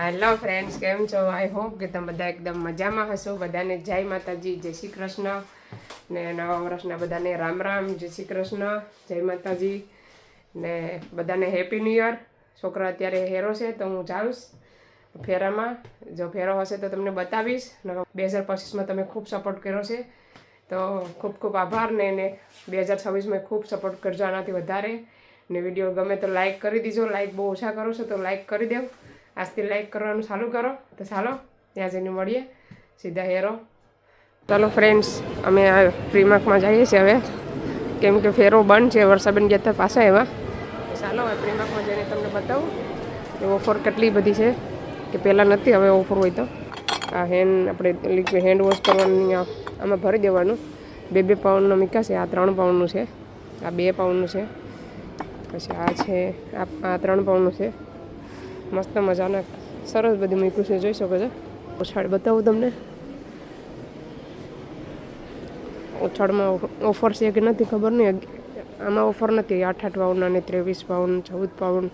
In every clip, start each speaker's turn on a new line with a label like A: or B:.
A: Hello friends, કેમ છો? I hope કે તમે બધા એકદમ મજામાં હશો. બધાને જય માતાજી, જય શ્રી કૃષ્ણ ને નવા વર્ષના બધાને રામ રામ, જય શ્રી કૃષ્ણ, જય માતાજી ને બધાને હેપી ન્યૂ યર. છોકરા અત્યારે હેરો છે તો હું જાઉં ફેરામાં. જો ફેરો હશે તો તમને બતાવીશ. 2025માં તમે ખૂબ સપોર્ટ કર્યો છે તો ખૂબ ખૂબ આભાર ને 2026માં ખૂબ સપોર્ટ કરજો આનાથી વધારે. ને વિડીયો ગમે તો લાઇક કરી દીજો. લાઇક બહુ ઓછા કરો છો તો લાઇક કરી દેવ. આજથી લાઈક કરવાનું ચાલુ કરો. તો ચાલો ત્યાં જઈને મળીએ સીધા હેરો. ચાલો ફ્રેન્ડ્સ, અમે આ પ્રીમાર્કમાં જઈએ છીએ હવે, કેમ કે ફેરો બંધ છે. વર્ષાબેન ગયા હતા પાછા એવા. ચાલો હવે પ્રીમાર્કમાં જઈને તમને બતાવું કે ઓફર કેટલી બધી છે, કે પહેલાં નથી હવે ઓફર હોય તો. આ આપણે લિક્વિડ હેન્ડ વોશ કરવાની આમાં ભરી દેવાનું. 2 પાઉન્ડનો મીકા છે. આ 3 પાઉન્ડનું છે. આ 2 પાઉન્ડનું છે. પછી આ છે, આ 3 પાઉન્ડનું છે. મસ્ત મજાના સરસ બધી મૂક્યું છે, જોઈ શકો છો. ઓછાળ બતાવું તમને. ઓછાળમાં ઓફર છે કે નથી ખબર નહીં. આમાં ઓફર નથી. 8 પાઉન્ડ અને 23 પાઉન્ડ, 14 પાઉન્ડ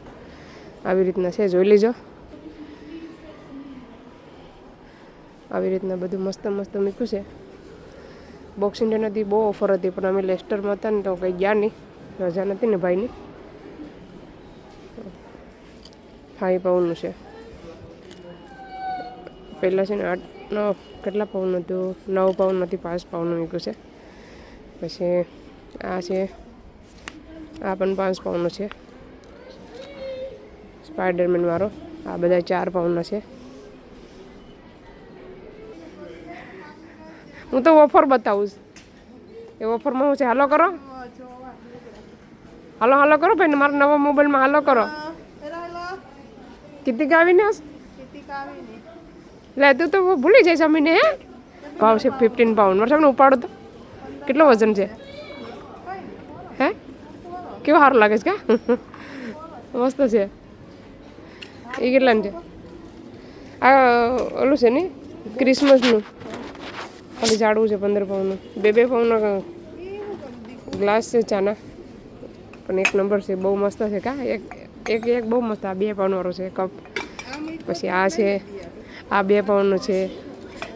A: આવી રીતના છે, જોઈ લેજો. આવી રીતના બધું મસ્ત મસ્ત મૂક્યું છે. બોક્સિંગ ડે નથી, બહુ ઓફર હતી, પણ અમે લેસ્ટરમાં હતા ને તો કંઈ ગયા નહીં, રજા નથી ને ભાઈની. 5 પાઉન્ડનું છે. પહેલાં છે ને 8 કેટલા પાઉન્ડ હતું? 9 પાઉન્ડ નથી, 5 પાઉન્ડનું મૂક્યું છે. પછી આ છે, આ પણ 5 પાઉન્ડનું છે. સ્પાઈડરમેન વાળો આ બધા 4 પાઉન્ડના છે. હું તો ઓફર બતાવું. એ ઓફરમાં હું છે, હાલો કરો, હાલો કરો ભાઈ, મારા નવા મોબાઈલમાં હાલો કરો. કિતિક આવીને લે, તું તો ભૂલી જઈશ અમીને. હે ભાવ છે 15 પાઉન્ડ. વર્ષાને ઉપાડો તો કેટલો વજન છે? હે કેવું સારું લાગે છે કા? મસ્ત છે. એ કેટલાનું છે? આ ઓલું છે ને ક્રિસમસનું, ખાલી જાડવું છે. 15 પાઉન્ડનું. 2 પાઉન્ડના ગ્લાસ છે ચાના, પણ 1 નંબર છે. બહુ મસ્ત છે કા? એક બહુ મસ્ત. આ 2 પાઉન્ડવાળો છે કપ. પછી આ છે, આ 2 પાઉન્ડનું છે.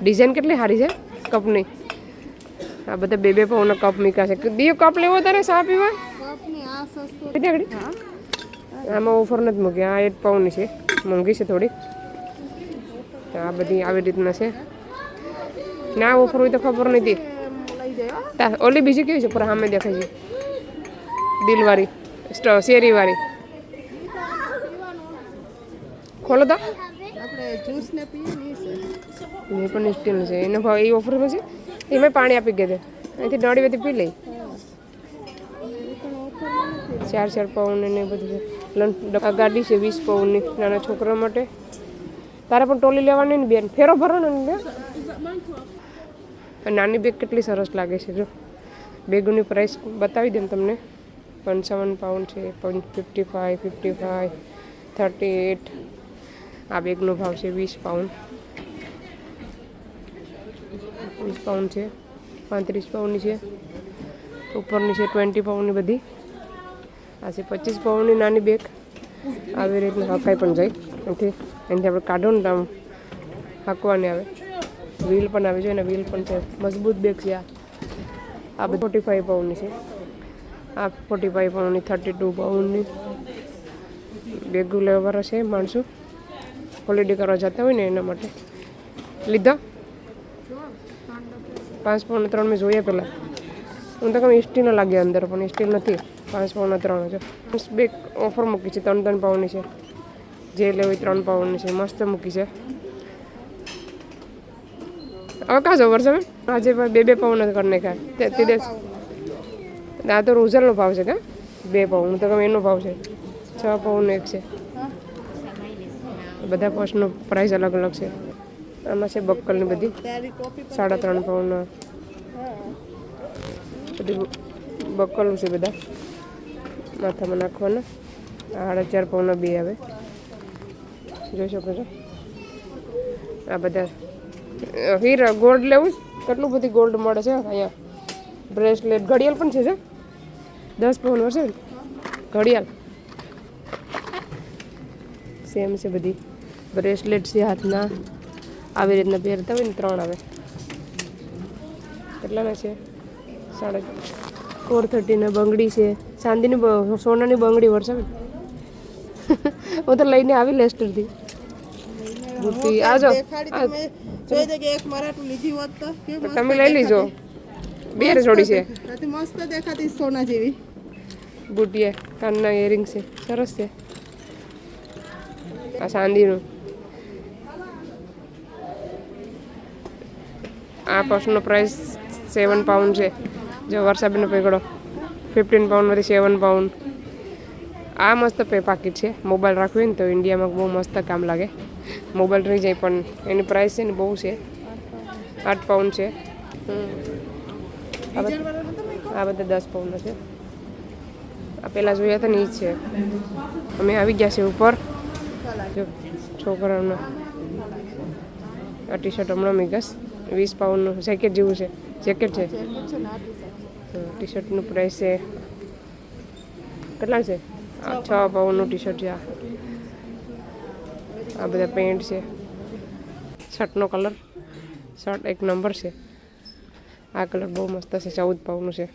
A: ડિઝાઇન કેટલી સારી છે કપની. આ બધા 2 પાઉન્ડના કપ મીકા છે. દીયો કપ લેવો તારે ચા પીવા? આમાં ઓફર નથી મૂકી. આ 8 પાઉન્ડની છે, મોંઘી છે થોડી. આ બધી આવી રીતના છે. ના ઓફર હોય તો ખબર નથી. ઓલી બીજી કેવી છે? પર સામે દેખાય છે, દિલવાળી, શેરીવાળી. ખોલો તો. એ પણ સ્ટીલનું છે. એનો ભાવ એ ઓફરમાં છે. એમાં પાણી આપી ગયા છે. અહીંથી નળી બધી પી લઈ. 4 પાઉન્ડ ને બધું છે. આ ગાડી છે 20 પાઉન્ડની, નાના છોકરા માટે. તારે પણ ટોલી લેવાની ને બેન, ફેરો ભરો ને. નાની બેગ કેટલી સરસ લાગે છે. જો બેગોની પ્રાઇસ બતાવી દઉં તમને. 55 પાઉન્ડ છે, 55, 55, 38. આ બેગનો ભાવ છે 20 પાઉન્ડ. 20 પાઉન્ડ છે. 35 પાઉન્ડની છે. ઉપરની છે 20 પાઉન્ડની બધી. આ છે 25 પાઉન્ડની નાની બેગ. આવી રીતના હકાઈ પણ જાય. એનાથી આપણે કાઢો ને આમ હાંકવાની આવે. વ્હીલ પણ આવી જોઈએ ને, વ્હીલ પણ છે. મજબૂત બેગ છે આ બધી. 45 પાઉન્ડની છે. આ 45 પાઉન્ડની, 32 પાઉન્ડની બેગો લેવા છે માણસો. હોલિડે કરવા જતા હોય ને એના માટે લીધા. 5 પાઉન્ડ 3 મેં જોઈએ પહેલાં. હું તો કહું સ્ટીલનો લાગ્યો અંદર, પણ સ્ટીલ નથી. 5 પાઉન્ડ 3 છે. બેગ ઓફર મૂકી છે. 3 પાઉન્ડની છે. જે લેવી 3 પાઉન્ડની છે. મસ્ત મૂકી છે. હવે કાં જાવ વર્ષે? આજે 2 પાઉન્ડ કરી નાખ્યા તે દેશ. આ તો રોઝલનો ભાવ છે કા? 2 પાઉન્ડ. હું તો કહું એનો ભાવ છે 6 પાઉન્ડ એક છે. બધા પોસ્ટનો પ્રાઇસ અલગ અલગ છે. આમાં છે બક્કલની બધી 3.5 પાઉન્ડના બધી બક્કલું છે. બધા માથામાં નાખવાના. 4.5 પાઉન્ડના 2 આવે, જોઈ શકો છો. આ બધા હીરા ગોલ્ડ લેવું. કેટલું બધી ગોલ્ડ મળે છે અહીંયા. બ્રેસલેટ, ઘડિયાળ પણ છે. 10 પાઉન્ડ હશે ને ઘડિયાળ. સેમ છે બધી. બ્રેસલેટ છે હાથના, આવી રીતના પહેરતા હોય ને 3 આવે. કેટલાના છે? 430 બંગડી છે, ચાંદીની સોનાની બંગડી વરસાવે. હું તો લઈને આવી લેસ્ટરથી. બુટ્ટી આજો તમે લઈ લીજો. 2 જોડી છે
B: મસ્ત દેખાતી સોના જેવી.
A: બુટિયા કાનના ઇયરિંગ છે, સરસ છે. આ ચાંદીનું. આ પર્સનો પ્રાઇસ 7 પાઉન્ડ છે. જો વર્ષાબેનનો પકડો 15 પાઉન્ડમાંથી 7 પાઉન્ડ. આ મસ્ત પાકીટ છે. મોબાઈલ રાખવું હોય ને તો ઇન્ડિયામાં બહુ મસ્ત કામ લાગે. મોબાઈલ રહી જાય પણ એની પ્રાઇસ છે ને બહુ છે. 8 પાઉન્ડ છે. આ બધા 10 પાઉન્ડના છે. આ પહેલાં જોયા હતા ને એ જ છે. અમે આવી ગયા છે ઉપર. જો છોકરાઓના આ ટી શર્ટ હમણાં મીગસ 20 પાઉન્ડનું જેકેટ જેવું છે. જેકેટ છે. ટી શર્ટનું પ્રાઇસ છે કેટલા છે? 6 પાઉન્ડનું ટી શર્ટ છે. આ બધા પેન્ટ છે. શર્ટનો કલર, શર્ટ 1 નંબર છે. આ કલર બહુ મસ્ત છે. 14 પાઉન્ડનું છે.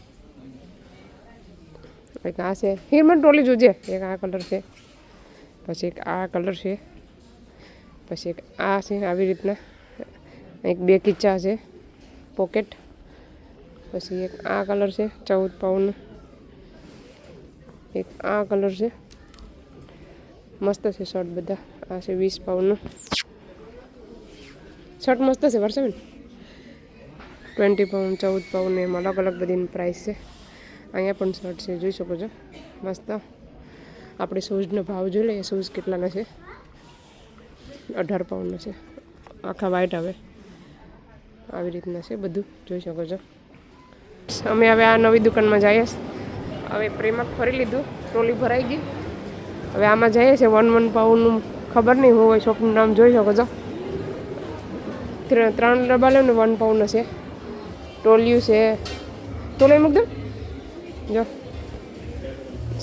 A: એક આ છે. હિરમન ટોલી જોજે. એક આ કલર છે, પછી એક આ કલર છે, પછી એક આ છે આવી રીતના. એક 2 કિચ્ચા છે પોકેટ. પછી એક આ કલર છે 14 પાઉન્ડનું. એક આ કલર છે, મસ્ત છે શર્ટ બધા. આ છે 20 પાઉન્ડનું શર્ટ, મસ્ત છે વર્ષાબેન. 20 પાઉન્ડ, 14 પાઉન્ડ એમ અલગ અલગ બધીની પ્રાઇસ છે. અહીંયા પણ શર્ટ છે, જોઈ શકો છો મસ્ત. આપણે શૂઝનો ભાવ જોઈ લઈએ. શૂઝ કેટલાના છે? 18 પાઉન્ડના છે. આખા વ્હાઈટ આવે આવી રીતના છે બધું, જોઈ શકો છો. અમે હવે આ નવી દુકાનમાં જઈએ. હવે પ્રેમક ફરી લીધું, ટ્રોલી ભરાઈ ગઈ. હવે આમાં જઈએ છે 1 પાઉન્ડનું. ખબર નહીં હોય શોપનું નામ, જોઈ શકો છો. 3 ડબ્બા લે ને 1 પાઉન્ડના છે. ટોલિયું છે. ટોલી મૂક દો. જો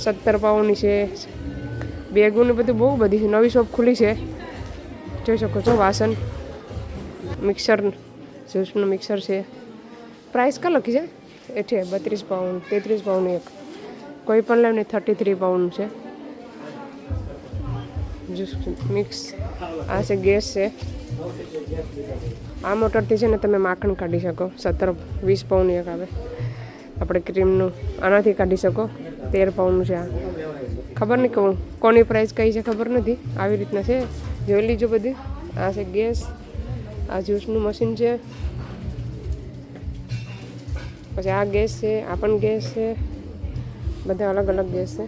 A: 17 પાઉન્ડની છે. બેગોને બધું બહુ બધી છે. નવી શોપ ખુલી છે, જોઈ શકો છો. વાસણ, મિક્સર, જ્યુસનું મિક્સર છે. પ્રાઇસ કા લખી છે? એ છે 32 પાઉન્ડ, 33 પાઉન્ડ એક. કોઈ પણ લેવ ને 33 પાઉન્ડ છે. Juice mix. આ છે ગેસ છે. આ મોટરથી છે ને તમે માખણ કાઢી શકો. 17-20 પાઉન્ડ એક આવે. આપણે ક્રીમનું આનાથી કાઢી શકો. 13 પાઉન્ડનું છે. આ ખબર નહીં કોની પ્રાઇસ કઈ છે, ખબર નથી. આવી રીતના છે, જોઈ લીજો બધી. આ છે ગેસ. આ જ્યુસનું મશીન છે. પછી આ ગેસ છે. આ પણ ગેસ છે. બધા અલગ અલગ ગેસ છે.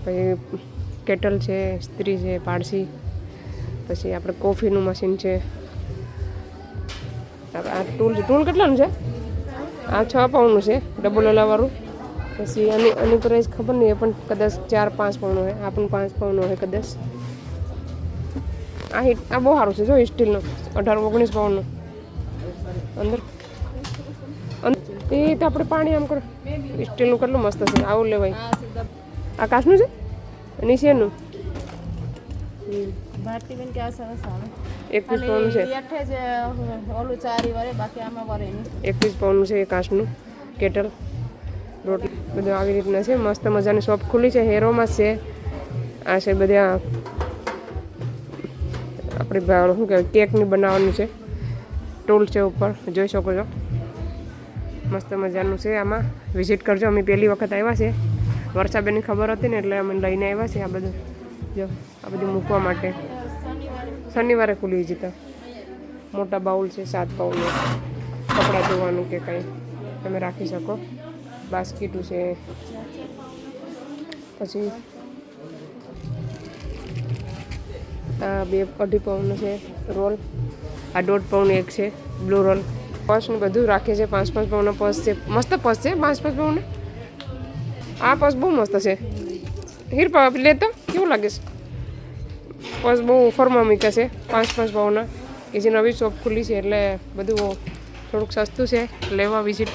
A: પછી કેટલ છે, સ્ત્રી છે, પાડસી. પછી આપણે કોફીનું મશીન છે. આ ટૂલ છે. ટૂલ કેટલાનું છે? આ 6 પાઉન્ડનું છે, ડબલ ઓલાવાળું. પછી આની પ્રાઇસ ખબર નહીં, એ પણ કદાચ 4-5 પાઉન્ડ હોય. આ પણ 5 પાઉન્ડ હોય કદાચ. આ બહુ સારું છે જો, સ્ટીલનું. 18-19 પાઉન્ડનું. અંદર એ તો આપણે પાણી આમ કરો. સ્ટીલનું કેટલું મસ્ત છે. આવું લેવાય. આ કાચનું છે, નીચેનું 21 પાઉન્ડ છે. 21 પાઉન્ડનું છે એ કાચનું કેટલ. રોટલી બધું આવી રીતના છે. મસ્ત મજાની શોપ ખુલી છે. હેરોમાં છે. આ છે બધા આપણે શું કહેવાય, કેકની બનાવવાનું છે. ટૂલ છે ઉપર, જોઈ શકો છો. મસ્ત મજાનું છે. આમાં વિઝિટ કરજો. અમે પહેલી વખત આવ્યા છે. વર્ષાબેનની ખબર હતી ને એટલે અમે લઈને આવ્યા છે. આ બધું જો, આ બધું મૂકવા માટે. શનિવારે ખુલી જતા. મોટા બાઉલ છે 7 પાઉન્ડનું. કપડાં ધોવાનું કે કંઈ તમે રાખી શકો. બાસ્કેટું છે. પછી આ 2.5 પાઉન્ડનો છે રોલ. આ 1.5 પાઉન્ડ એક છે બ્લુ રોલ. પર્સ ને બધું રાખે છે. 5-5 પાઉન્ડનો પર્સ છે. મસ્ત પર્સ છે 5-5 પાઉન્ડ. આ પર્સ બહુ મસ્ત છે. હિરપા લેતો કેવું લાગે છે? પર્સ બહુ ઓફરમાં મૂક્યા છે 5-5 પાઉન્ડના. એ જે નવી શોપ ખુલી છે એટલે બધું થોડુંક સસ્તું છે. લેવા વિઝિટ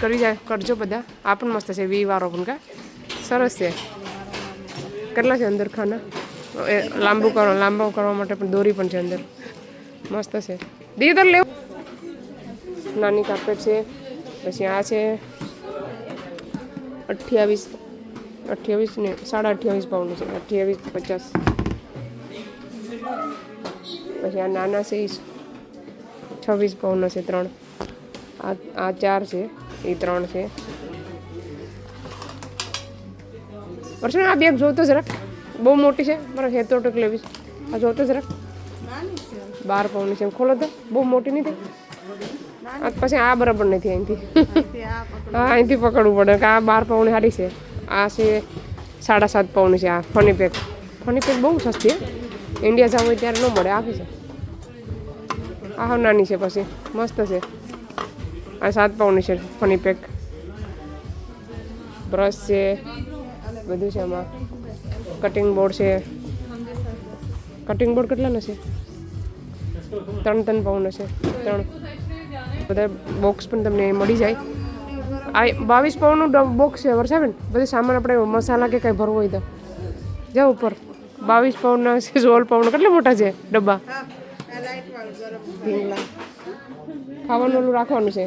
A: કરજો બધા. આ પણ મસ્ત છે. વી વાળો પણ કા સરસ છે. કેટલા છે અંદર ખાના? લાંબુ કરવા માટે પણ દોરી પણ છે અંદર. મસ્ત છે. દીદી તો લેવું. નાની કાર્પેટ છે. પછી આ છે 28 ને 28.5 પાઉન્ડ છે. 28.50. પછી આ નાના છે 26 પાઉન્ડ છે 3. આ 4 છે એ 3 છે. વર્ષે આ બેગ જોતો જરાક બહુ મોટી છે. મારે હેતોટક લેવી. આ જોતો જરાક 12 પાઉન્ડ છે. ખોલો તો બહુ મોટી નથી. પછી આ બરાબર નથી અહીંથી. હા અહીંથી પકડવું પડે કે આ 12 પાઉન્ડ સારી છે. આ છે 7.5 પાઉન્ડ છે. આ ફની પેક બહુ સસ્તી છે. ઇન્ડિયા જાવ હોય ત્યારે ન મળે. આપી છે આ નાની છે. પછી મસ્ત છે. આ 7 પાઉન્ડ છે ફની પેક. બ્રશ છે બધું છે આમાં. કટિંગ બોર્ડ છે. કટિંગ બોર્ડ કેટલાનો છે? 3 પાઉન્ડ છે. 3 બધા બોક્સ પણ તમને મળી જાય. આ 22 પાઉન્ડનું બોક્સ છે વર્ષાબેન. બધું સામાન આપણે મસાલા કે કંઈ ભરવું હોય તો જાઓ ઉપર. 22 પાઉન્ડના છે. 16 પાઉન્ડ કેટલા મોટા છે ડબ્બા. ખાવાનું ઓલું રાખવાનું છે.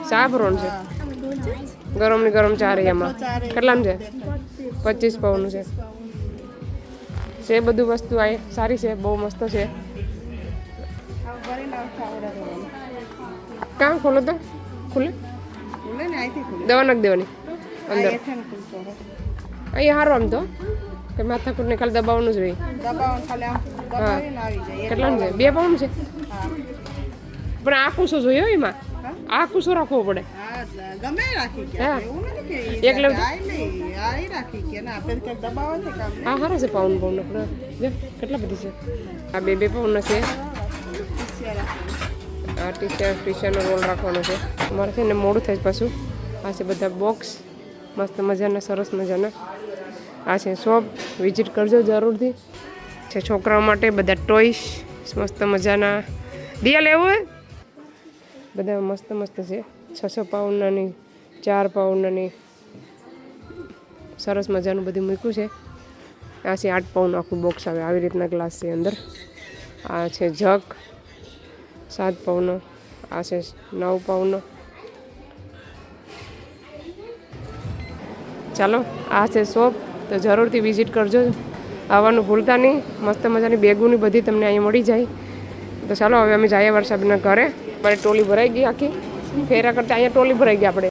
A: ચા ભરવાનું છે. ગરમ ચા રહી એમાં. કેટલાનું છે? 25 પાઉન્ડનું છે. બધું વસ્તુ આ સારી છે. બહુ મસ્ત છે. કામ ખોલો તો ખુલે. દવા નાખ દેવાની અંદર. અહીંયા સારું આમ તો કે માથાકૂટ ને ખાલી દબાવવાનું જ રહી. હા કેટલાનું છે? 2 પાઉન્ડ છે. પણ આ કુસો જોયો એમાં. આ કુસો રાખવો પડે. એક લેવું. હા સારા છે. પાઉન્ડ કેટલા બધી છે. આ 2 પાઉન્ડ છે. આ ટીશર્ટનો રોલ રાખવાનો છે. અમારે છે ને મોડું થાય પાછું. આ છે બધા બોક્સ મસ્ત મજાના સરસ મજાના. આ છે શોપ. વિઝિટ કરજો જરૂરથી. છે છોકરાઓ માટે બધા ટોયસ મસ્ત મજાના. દિયા લેવું હોય બધા મસ્ત છે. 600 પાઉન્ડની 4 પાઉન્ડની સરસ મજાનું બધું મૂક્યું છે. આ છે 8 પાઉન્ડ આખું બોક્સ આવે. આવી રીતના ગ્લાસ છે અંદર. આ છે જગ 7 પાઉન્ડનો. આ છે 9 પાઉન્ડનો. ચાલો આ છે શોપ. તો જરૂરથી વિઝિટ કરજો. આવવાનું ભૂલતા નહીં. મસ્ત મજાની બેગોની બધી તમને અહીંયા મળી જાય. તો ચાલો હવે અમે જઈએ વર્ષાબેનના ઘરે. મારી ટોલી ભરાઈ ગઈ આખી. ફેરા કરતા અહીંયા ટોલી ભરાઈ ગઈ આપણે.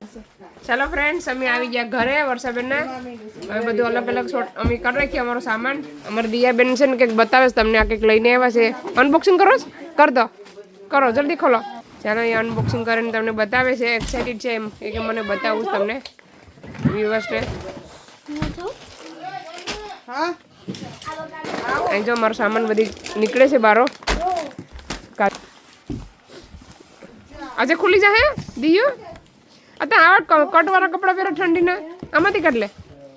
A: ચાલો ફ્રેન્ડ્સ અમે આવી ગયા ઘરે વર્ષાબેનના. હવે બધું અલગ શોટ અમે કરી રાખીએ અમારો સામાન. અમારી દિયાબેન છે ને કંઈક બતાવે છે તમને. આ કંઈક લઈને આવ્યા છે. અનબોક્સિંગ કરો કર દો. કરો જલ્દી ખોલો. ચાલો એ અનબોક્સિંગ કરીને તમને બતાવે છે. એક્સાઇટેડ છે એમ કે મને બતાવું તમને વ્યુઅર્સને. અહીં જો મારો સામાન બધી નીકળે છે બારો. આજે ખુલી જાય દિયો. આવા કટવાળા કપડાં પહેરો ઠંડીના. આમાંથી કાઢ લે.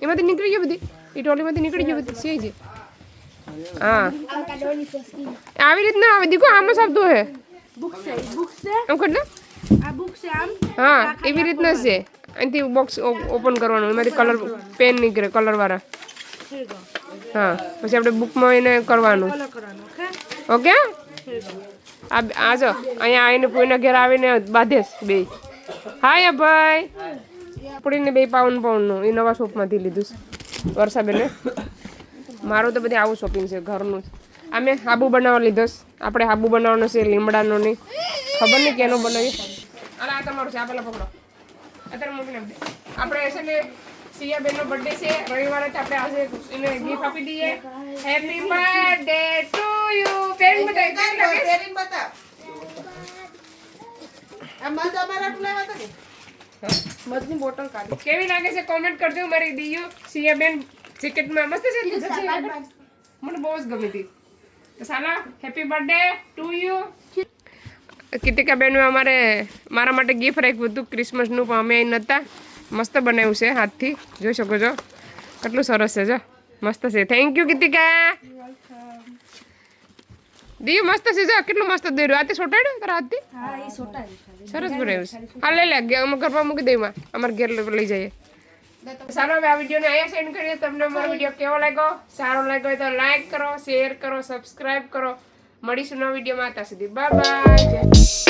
A: એમાંથી નીકળી ગયું બધી. એ ટોલીમાંથી નીકળી ગયું બધી. સી છે. હા આવી રીતના આવે. દીકો આમાં સાબતું હે આમ કેટલે. હા એવી રીતના છે. અહીંથી બોક્સ ઓપન કરવાનું. એમાંથી કલર પેન નીકળે કલરવાળા. હા પછી આપણે બુકમાં એને કરવાનું. ઓકે આ જો અહીંયા આવીને કોઈના ઘેર આવીને બાંધેશ 2. હા ભાઈ પડીને 2 પાઉન્ડનું એ નવા શોપમાંથી લીધું છે વર્ષાબેને. મારું તો બધી આવું શોપિંગ છે ઘરનું. અમે હાબુ બનાવવા લીધો. આપણે હાબુ બનાવવાનો છે લીમડાનો નહીં. ખબર નહીં કેનો બનાવી. અરે આ તમારું છે. આ પેલા પકડો. અત્યારે મોકલી આપી. આપણે છે ને સિયાબેનનો બર્થડે છે રવિવારે. આપણે આજે એને ગિફ્ટ આપી દઈએ. Happy birthday to you. બેન બતા મધની બોટલ કાઢી. કેવી લાગે છે કોમેન્ટ કરજો. મારી દિયો સિયાબેન જેકેટમાં મસ્ત છે. મને બહુ જ ગમી હતી. તો સાલા હેપી બર્થડે ટુ યુ. કીર્તિકા બેન અમારે મારા માટે ગિફ્ટ રાખ્યું હતું ક્રિસમસનું. પણ અમે અહીં નહોતા. મસ્ત બનાવ્યું છે હાથથી. જોઈ શકો છો કેટલું સરસ છે. જો મસ્ત છે. Thank you Kirtika. દિયો મસ્ત છે. જો કેટલું મસ્ત દોર્યું. આતે સોટાડ્યું તારા હાથથી. સરસ બનાવ્યું છે. હા લઈ લે. અમે ઘરમાં મૂકી દઈએ. અમારે ઘેર લઈ જઈએ. સારો હવે આ વિડીયોને અહીંયા સેન્ડ કરીએ. તમને અમારો વિડીયો કેવો લાગ્યો? સારો લાગ્યો હોય તો લાઈક કરો, શેર કરો, સબસ્ક્રાઇબ કરો. મળીશું નવા વિડીયોમાં. ત્યાં સુધી બાય બાય.